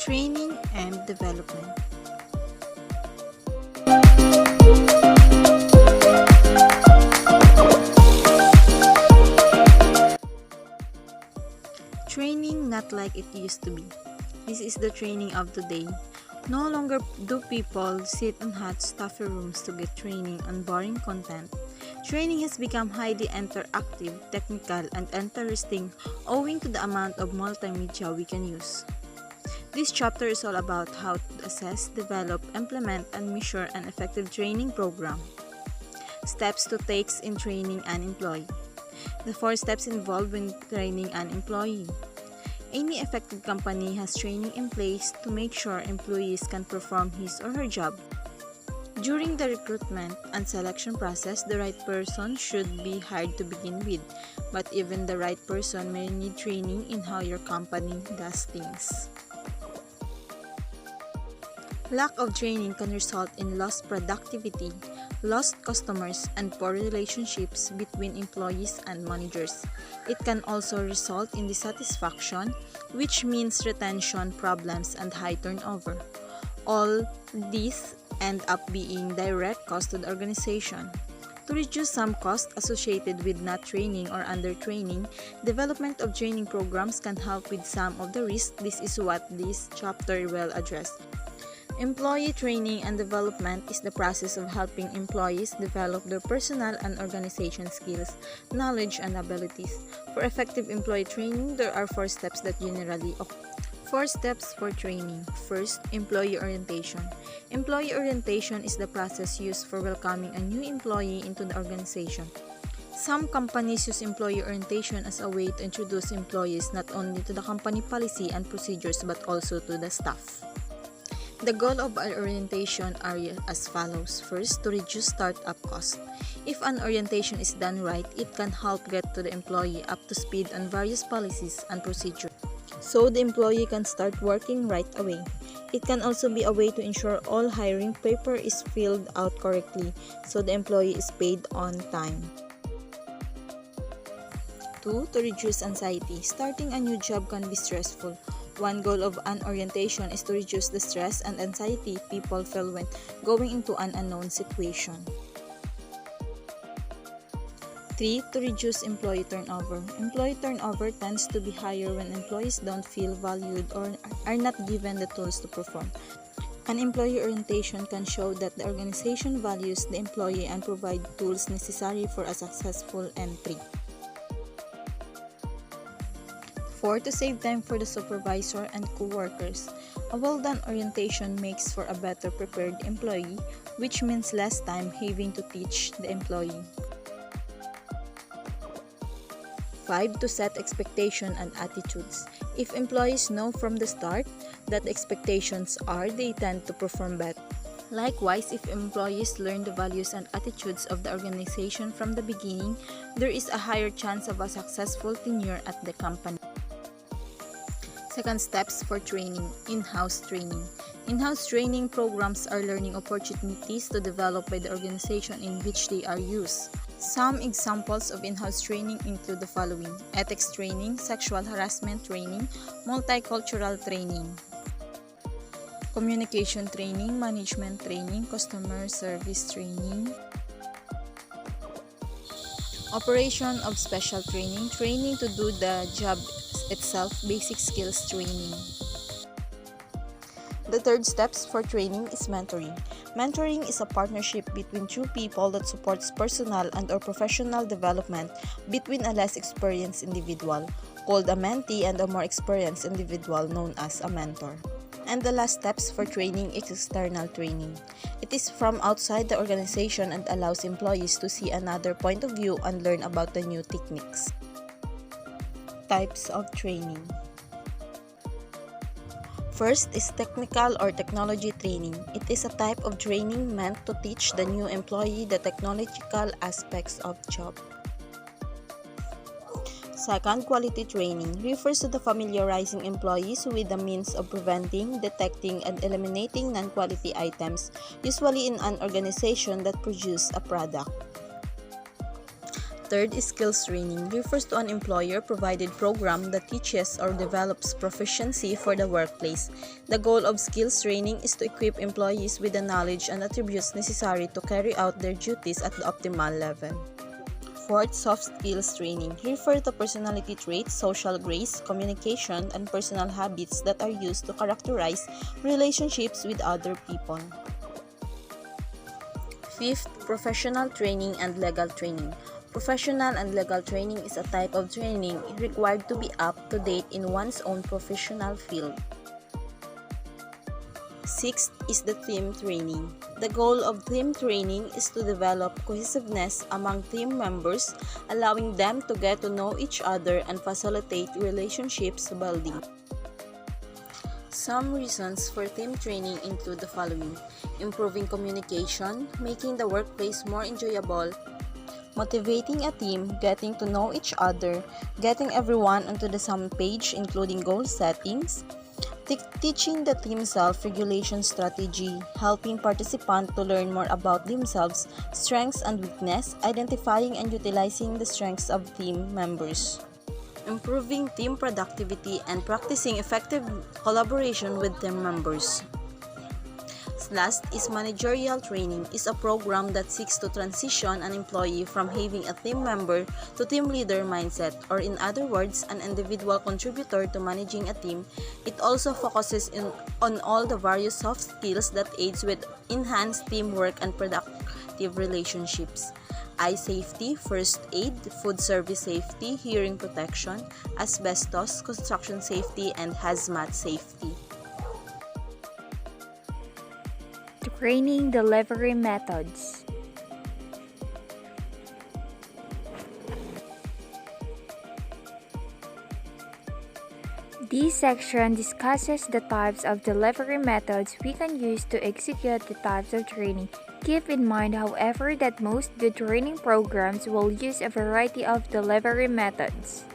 Training and development. Training not like it used to be. This is the training of today. No longer do people sit in hot, stuffy rooms to get training on boring content. Training has become highly interactive, technical, and interesting owing to the amount of multimedia we can use. This chapter is all about how to assess, develop, implement, and measure an effective training program. Steps to take in training an employee. The 4 steps involved when training an employee. Any effective company has training in place to make sure employees can perform his or her job. During the recruitment and selection process, the right person should be hired to begin with, but even the right person may need training in how your company does things. Lack of training can result in lost productivity, lost customers, and poor relationships between employees and managers. It can also result in dissatisfaction, which means retention problems and high turnover. All these end up being direct cost to the organization. To reduce some costs associated with not training or under-training, development of training programs can help with some of the risks. This is what this chapter will address. Employee training and development is the process of helping employees develop their personal and organization skills, knowledge, and abilities. For effective employee training, there are 4 steps that generally occur. 4 steps for training. First, employee orientation. Employee orientation is the process used for welcoming a new employee into the organization. Some companies use employee orientation as a way to introduce employees not only to the company policy and procedures but also to the staff. The goal of our orientation are as follows. First, to reduce startup costs. If an orientation is done right, it can help get to the employee up to speed on various policies and procedures, so the employee can start working right away. It can also be a way to ensure all hiring paper is filled out correctly, so the employee is paid on time. 2. To reduce anxiety. Starting a new job can be stressful. One goal of an orientation is to reduce the stress and anxiety people feel when going into an unknown situation. 3. To reduce employee turnover. Employee turnover tends to be higher when employees don't feel valued or are not given the tools to perform. An employee orientation can show that the organization values the employee and provide tools necessary for a successful entry. 4. To save time for the supervisor and co-workers. A well-done orientation makes for a better prepared employee, which means less time having to teach the employee. 5. To set expectation and attitudes. If employees know from the start that the expectations are, they tend to perform better. Likewise, if employees learn the values and attitudes of the organization from the beginning, there is a higher chance of a successful tenure at the company. Second, steps for training. In-house training. In-house training programs are learning opportunities to develop by the organization in which they are used. Some examples of in-house training include the following: ethics training, sexual harassment training, multicultural training, communication training, management training, customer service training, operation of special training, training to do the job itself, basic skills training. The third steps for training is mentoring. Mentoring is a partnership between 2 people that supports personal and or professional development between a less experienced individual, called a mentee, and a more experienced individual known as a mentor. And the last steps for training is external training. It is from outside the organization and allows employees to see another point of view and learn about the new techniques. Types of training. First is technical or technology training. It is a type of training meant to teach the new employee the technological aspects of job. Second, quality training refers to the familiarizing employees with the means of preventing, detecting, and eliminating non-quality items, usually in an organization that produces a product. Third is skills training, refers to an employer-provided program that teaches or develops proficiency for the workplace. The goal of skills training is to equip employees with the knowledge and attributes necessary to carry out their duties at the optimal level. Fourth, soft skills training, refer to personality traits, social grace, communication, and personal habits that are used to characterize relationships with other people. Fifth, professional training and legal training. Professional and legal training is a type of training required to be up to date in one's own professional field. Sixth is the team training. The goal of team training is to develop cohesiveness among team members, allowing them to get to know each other and facilitate relationships building. Some reasons for team training include the following: improving communication, making the workplace more enjoyable, motivating a team, getting to know each other, getting everyone onto the same page including goal settings, teaching the team self-regulation strategy, helping participants to learn more about themselves, strengths and weakness, identifying and utilizing the strengths of team members, improving team productivity, and practicing effective collaboration with team members. Last is managerial training, is a program that seeks to transition an employee from having a team member to team leader mindset, or in other words, an individual contributor to managing a team. It also focuses on all the various soft skills that aids with enhanced teamwork and productive relationships. Eye safety, first aid, food service safety, hearing protection, asbestos, construction safety, and hazmat safety. Training delivery methods. This section discusses the types of delivery methods we can use to execute the types of training. Keep in mind, however, that most good training programs will use a variety of delivery methods.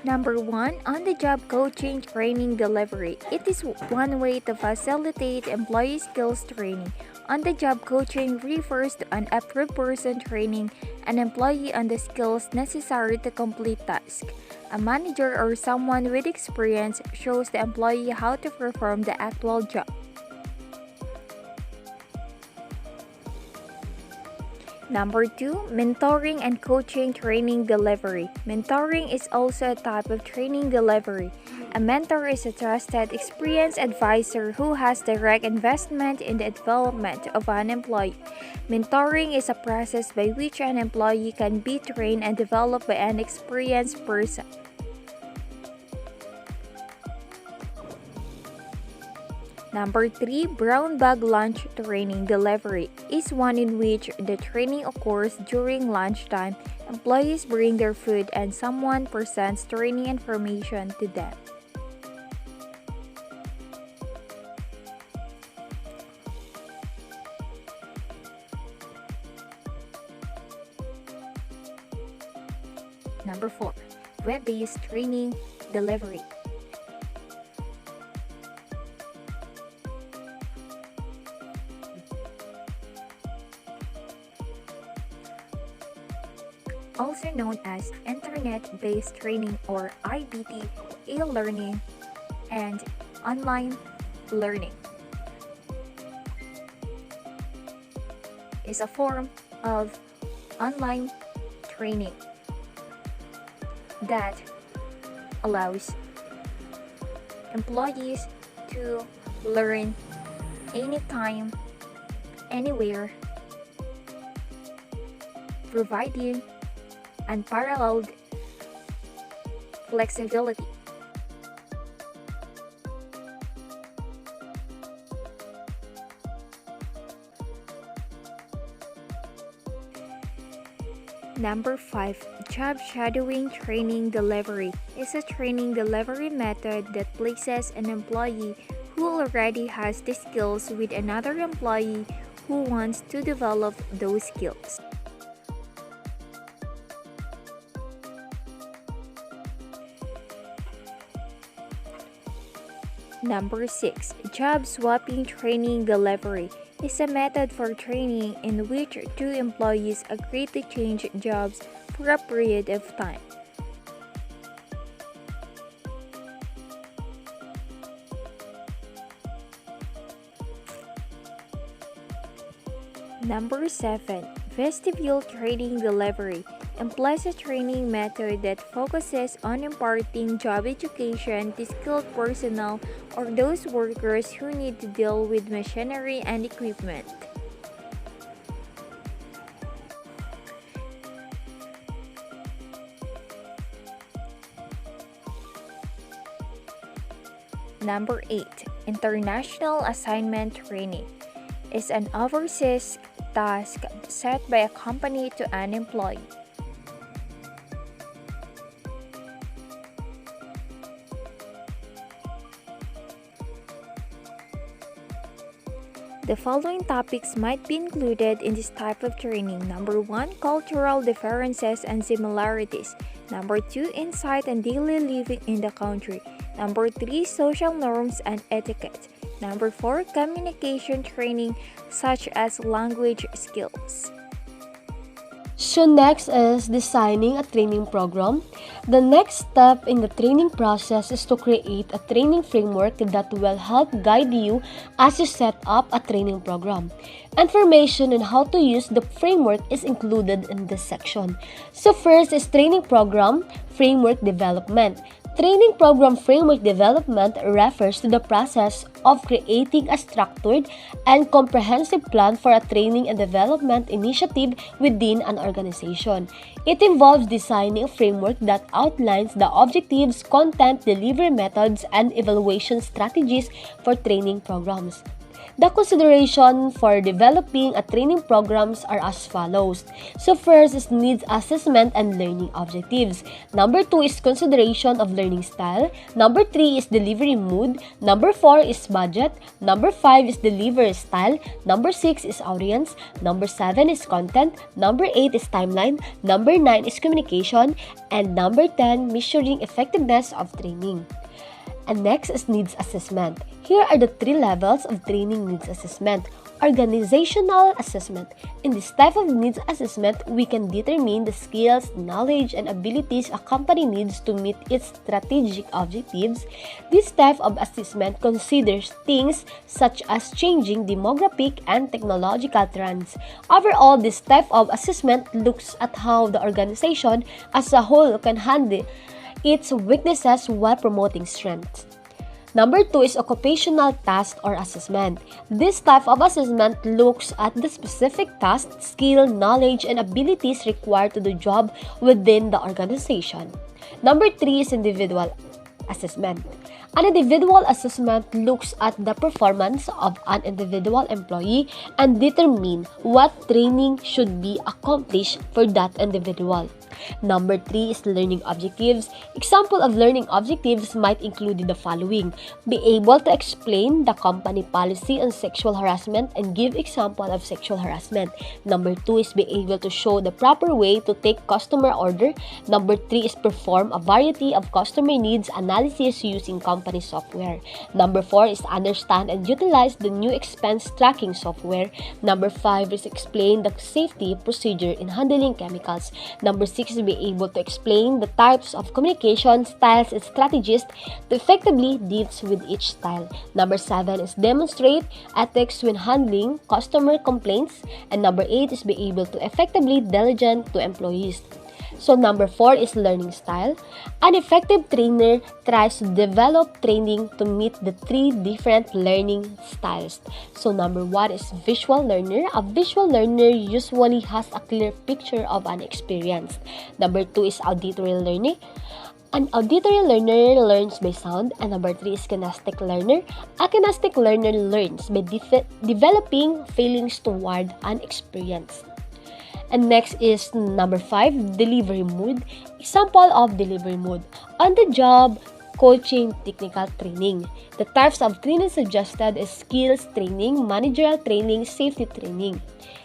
Number 1, on-the-job coaching training delivery. It is one way to facilitate employee skills training. On-the-job coaching refers to an approved person training an employee on the skills necessary to complete tasks. A manager or someone with experience shows the employee how to perform the actual job. Number 2, mentoring and coaching training delivery. Mentoring is also a type of training delivery. A mentor is a trusted, experienced advisor who has direct investment in the development of an employee. Mentoring is a process by which an employee can be trained and developed by an experienced person. Number 3, brown bag lunch training delivery is one in which the training occurs during lunchtime. Employees bring their food and someone presents training information to them. Number 4, web-based training delivery. Also known as Internet-Based Training or IBT, e-learning, and online learning, is a form of online training that allows employees to learn anytime, anywhere, providing unparalleled flexibility. Number 5, job shadowing training delivery is a training delivery method that places an employee who already has the skills with another employee who wants to develop those skills. Number 6. Job swapping training delivery is a method for training in which two employees agree to change jobs for a period of time. Number 7. Vestibule training delivery employs a training method that focuses on imparting job education to skilled personnel or those workers who need to deal with machinery and equipment. Number 8. International assignment training is an overseas task set by a company to an employee. The following topics might be included in this type of training. Number 1. Cultural differences and similarities. Number 2. Insight and daily living in the country. Number 3. Social norms and etiquette. Number 4. Communication training such as language skills. So next is designing a training program. The next step in the training process is to create a training framework that will help guide you as you set up a training program. Information on how to use the framework is included in this section. So first is training program framework development. Training program framework development refers to the process of creating a structured and comprehensive plan for a training and development initiative within an organization. It involves designing a framework that outlines the objectives, content, delivery methods, and evaluation strategies for training programs. The consideration for developing a training programs are as follows. So first is needs assessment and learning objectives. Number 2 is consideration of learning style. Number 3 is delivery mood. Number 4 is budget. Number 5 is delivery style. Number 6 is audience. Number 7 is content. Number 8 is timeline. Number 9 is communication. And number 10, measuring effectiveness of training. And next is needs assessment. Here are the 3 levels of training needs assessment. Organizational assessment. In this type of needs assessment, we can determine the skills, knowledge, and abilities a company needs to meet its strategic objectives. This type of assessment considers things such as changing demographic and technological trends. Overall, this type of assessment looks at how the organization as a whole can handle its weaknesses while promoting strengths. Number 2 is occupational task or assessment. This type of assessment looks at the specific task, skill, knowledge, and abilities required to do job within the organization. Number 3 is individual assessment. An individual assessment looks at the performance of an individual employee and determine what training should be accomplished for that individual. Number 3 is learning objectives. Example of learning objectives might include the following: be able to explain the company policy on sexual harassment and give example of sexual harassment. Number 2 is be able to show the proper way to take customer order. Number 3 is perform a variety of customer needs analysis using company software. Number 4 is understand and utilize the new expense tracking software. Number 5 is explain the safety procedure in handling chemicals. Number 6 is be able to explain the types of communication styles and strategies to effectively deal with each style. Number 7 is demonstrate ethics when handling customer complaints. And number 8 is be able to effectively diligent to employees. So number 4 is learning style. An effective trainer tries to develop training to meet the 3 different learning styles. So number 1 is visual learner. A visual learner usually has a clear picture of an experience. Number 2 is auditory learning. An auditory learner learns by sound. And number 3 is kinesthetic learner. A kinesthetic learner learns by developing feelings toward an experience. And next is number 5, delivery mood. Example of delivery mood: on the job, coaching, technical training. The types of training suggested is skills training, managerial training, safety training.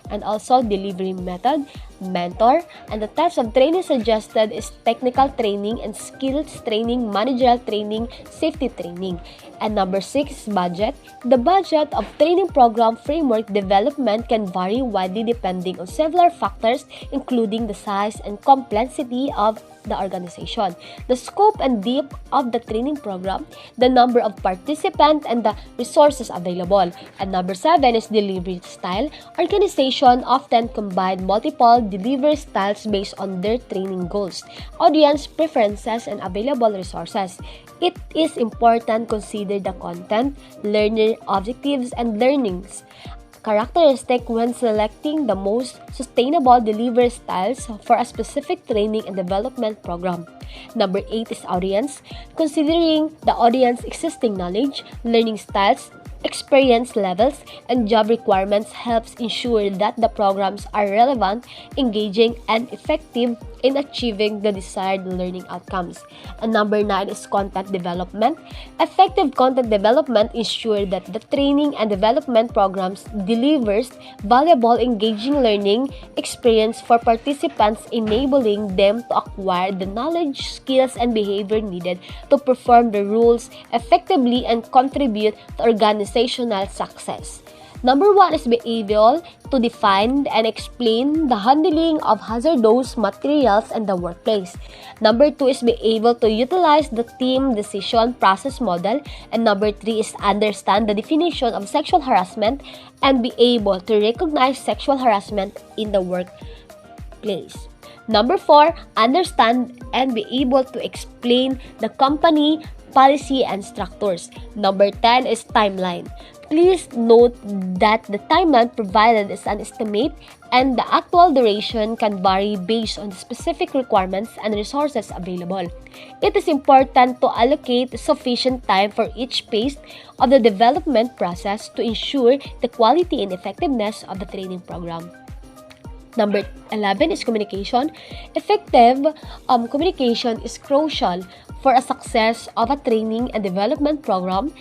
And also delivery method. mentor, and the types of training suggested is technical training and skills training, managerial training, safety training. And number 6 is budget. The budget of training program framework development can vary widely depending on several factors, including the size and complexity of the organization, the scope and depth of the training program, the number of participants, and the resources available. And number 7 is delivery style. Organization often combine multiple delivery styles based on their training goals, audience preferences, and available resources. It is important to consider the content, learner objectives, and learnings characteristic when selecting the most sustainable delivery styles for a specific training and development program. Number 8 is audience. Considering the audience existing knowledge, learning styles, experience levels, and job requirements helps ensure that the programs are relevant, engaging, and effective in achieving the desired learning outcomes. And number 9 is content development. Effective content development ensures that the training and development programs delivers valuable, engaging learning experience for participants, enabling them to acquire the knowledge, skills, and behavior needed to perform the roles effectively and contribute to organizational success. Number 1 is be able to define and explain the handling of hazardous materials in the workplace. Number 2 is be able to utilize the team decision process model. And number 3 is understand the definition of sexual harassment and be able to recognize sexual harassment in the workplace. Number 4, understand and be able to explain the company policy and structures. Number 10 is timeline. Please note that the timeline provided is an estimate and the actual duration can vary based on the specific requirements and resources available. It is important to allocate sufficient time for each phase of the development process to ensure the quality and effectiveness of the training program. Number 11 is communication. Effective communication is crucial for a success of a training and development program.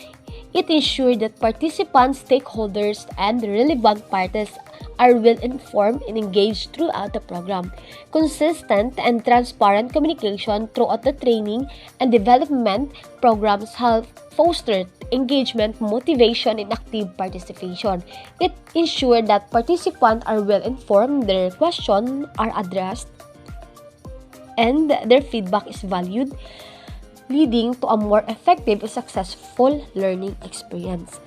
It ensures that participants, stakeholders, and relevant parties are well informed and engaged throughout the program. Consistent and transparent communication throughout the training and development programs help foster engagement, motivation, and active participation. It ensures that participants are well informed, their questions are addressed, and their feedback is valued, leading to a more effective and successful learning experience.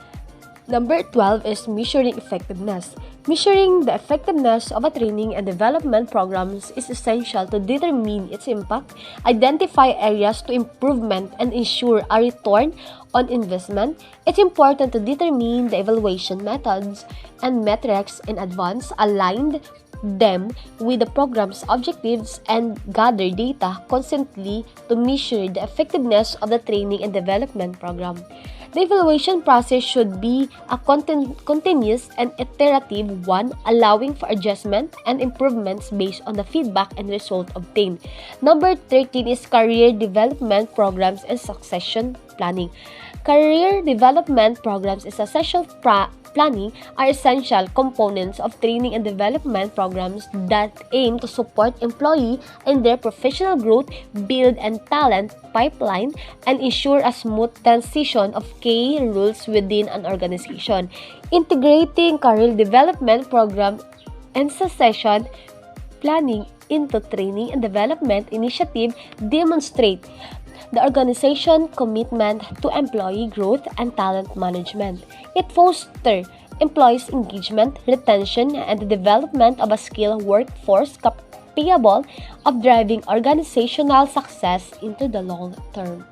Number 12 is measuring effectiveness. Measuring the effectiveness of a training and development programs is essential to determine its impact, identify areas to improvement, and ensure a return on investment. It's important to determine the evaluation methods and metrics in advance, align them with the program's objectives, and gather data constantly to measure the effectiveness of the training and development program. The evaluation process should be a continuous and iterative one, allowing for adjustment and improvements based on the feedback and result obtained. Number 13 is career development programs and succession planning. Career development programs and succession planning are essential components of training and development programs that aim to support employees in their professional growth, build and talent pipeline, and ensure a smooth transition of key roles within an organization. Integrating career development program and succession planning into training and development initiative demonstrate the organization's commitment to employee growth and talent management. It fosters employees' engagement, retention, and the development of a skilled workforce capable of driving organizational success into the long term.